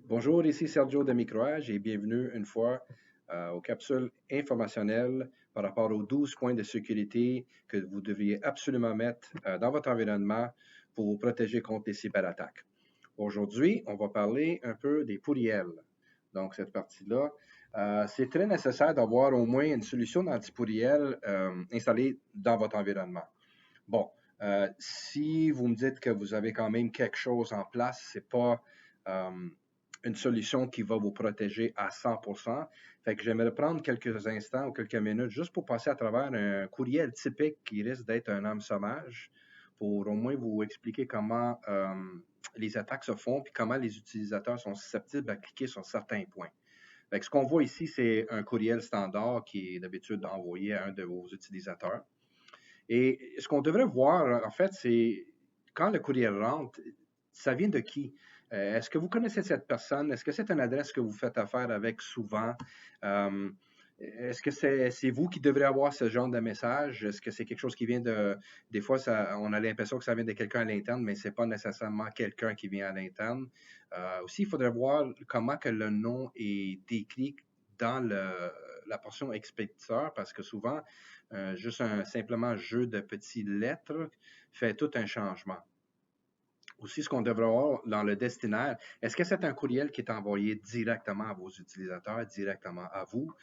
Bonjour, ici Sergio de Microage et bienvenue une fois aux capsules informationnelles par rapport aux 12 points de sécurité que vous devriez absolument mettre dans votre environnement pour vous protéger contre les cyberattaques. Aujourd'hui, on va parler un peu des pourriels. Donc, cette partie-là, c'est très nécessaire d'avoir au moins une solution d'anti-pourriel installée dans votre environnement. Bon, si vous me dites que vous avez quand même quelque chose en place, c'est pas une solution qui va vous protéger à 100%. Fait que j'aimerais prendre quelques instants ou quelques minutes juste pour passer à travers un courriel typique qui risque d'être un hameçonnage pour au moins vous expliquer comment les attaques se font puis comment les utilisateurs sont susceptibles à cliquer sur certains points. Fait que ce qu'on voit ici, c'est un courriel standard qui est d'habitude envoyé à un de vos utilisateurs. Et ce qu'on devrait voir, en fait, c'est quand le courriel rentre, ça vient de qui? Est-ce que vous connaissez cette personne? Est-ce que c'est une adresse que vous faites affaire avec souvent? Est-ce que c'est vous qui devrez avoir ce genre de message? Est-ce que c'est quelque chose qui vient de... Des fois, on a l'impression que ça vient de quelqu'un à l'interne, mais ce n'est pas nécessairement quelqu'un qui vient à l'interne. Aussi, il faudrait voir comment que le nom est décrit dans la portion expéditeur, parce que souvent, juste un simplement jeu de petites lettres fait tout un changement. Aussi, ce qu'on devrait avoir dans le destinataire, est-ce que c'est un courriel qui est envoyé directement à vos utilisateurs, directement à vous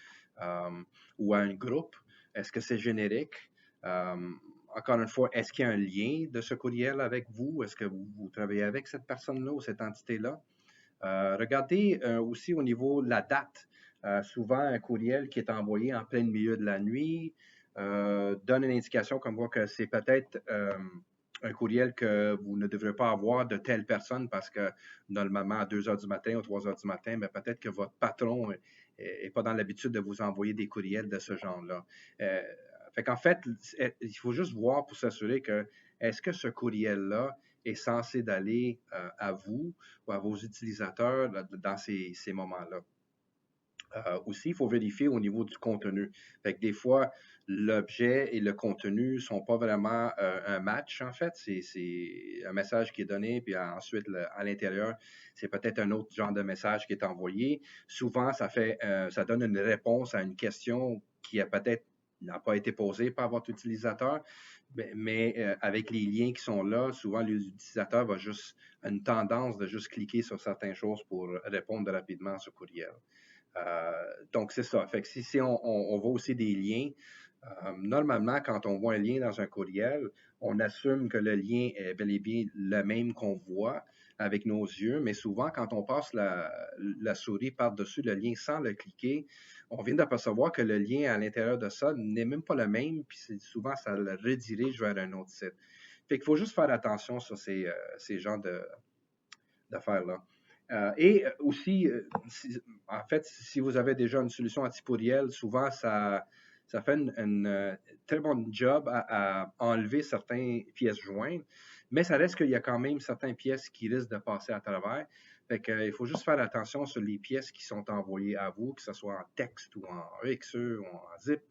ou à un groupe? Est-ce que c'est générique? Encore une fois, est-ce qu'il y a un lien de ce courriel avec vous? Est-ce que vous travaillez avec cette personne-là ou cette entité-là? Regardez aussi au niveau de la date. Souvent, un courriel qui est envoyé en plein milieu de la nuit donne une indication comme quoi que c'est peut-être un courriel que vous ne devrez pas avoir de telle personne parce que normalement à 2 heures du matin ou 3 heures du matin, mais peut-être que votre patron n'est pas dans l'habitude de vous envoyer des courriels de ce genre-là. Fait qu'en fait, il faut juste voir pour s'assurer que est-ce que ce courriel-là est censé d'aller à vous ou à vos utilisateurs dans ces moments-là. Aussi, il faut vérifier au niveau du contenu. Fait que des fois, l'objet et le contenu ne sont pas vraiment un match, en fait. C'est un message qui est donné, puis ensuite, à l'intérieur, c'est peut-être un autre genre de message qui est envoyé. Souvent, ça donne une réponse à une question qui a peut-être n'a pas été posée par votre utilisateur, mais avec les liens qui sont là, souvent l'utilisateur va juste une tendance de juste cliquer sur certaines choses pour répondre rapidement à ce courriel. Donc, c'est ça. Fait que si on voit aussi des liens, normalement, quand on voit un lien dans un courriel, on assume que le lien est bel et bien le même qu'on voit avec nos yeux, mais souvent, quand on passe la souris par-dessus le lien sans le cliquer, on vient d'apercevoir que le lien à l'intérieur de ça n'est même pas le même, puis souvent, ça le redirige vers un autre site. Fait qu'il faut juste faire attention sur ces genres d'affaires-là. Et aussi, en fait, si vous avez déjà une solution anti-pourriel, souvent ça fait une très bonne job à enlever certaines pièces jointes, mais ça reste qu'il y a quand même certaines pièces qui risquent de passer à travers. Fait il faut juste faire attention sur les pièces qui sont envoyées à vous, que ce soit en texte ou en EXE ou en zip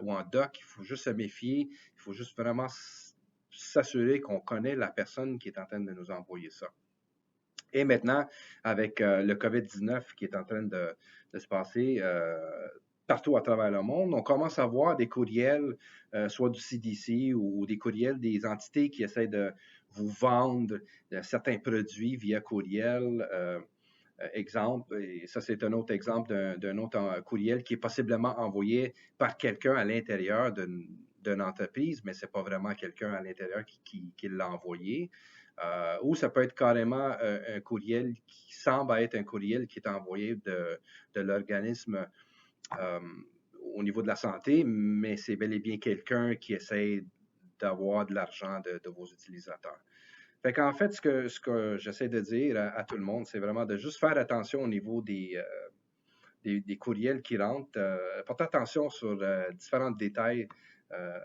ou en doc. Il faut juste se méfier. Il faut juste vraiment s'assurer qu'on connaît la personne qui est en train de nous envoyer ça. Et maintenant, avec le COVID-19 qui est en train de se passer partout à travers le monde, on commence à voir des courriels, soit du CDC ou des courriels des entités qui essaient de vous vendre certains produits via courriel. Exemple, et ça c'est un autre exemple d'un autre courriel qui est possiblement envoyé par quelqu'un à l'intérieur d'une entreprise, mais ce n'est pas vraiment quelqu'un à l'intérieur qui l'a envoyé. Ou ça peut être carrément un courriel qui semble être un courriel qui est envoyé de l'organisme au niveau de la santé, mais c'est bel et bien quelqu'un qui essaie d'avoir de l'argent de vos utilisateurs. Fait qu'en fait, ce que j'essaie de dire à tout le monde, c'est vraiment de juste faire attention au niveau des courriels qui rentrent. Portez attention sur différents détails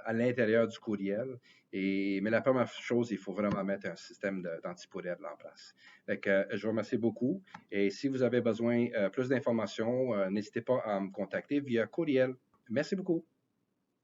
à l'intérieur du courriel. Mais la première chose, il faut vraiment mettre un système d'antipourriel en place. Fait que, je vous remercie beaucoup. Et si vous avez besoin plus d'informations, n'hésitez pas à me contacter via courriel. Merci beaucoup.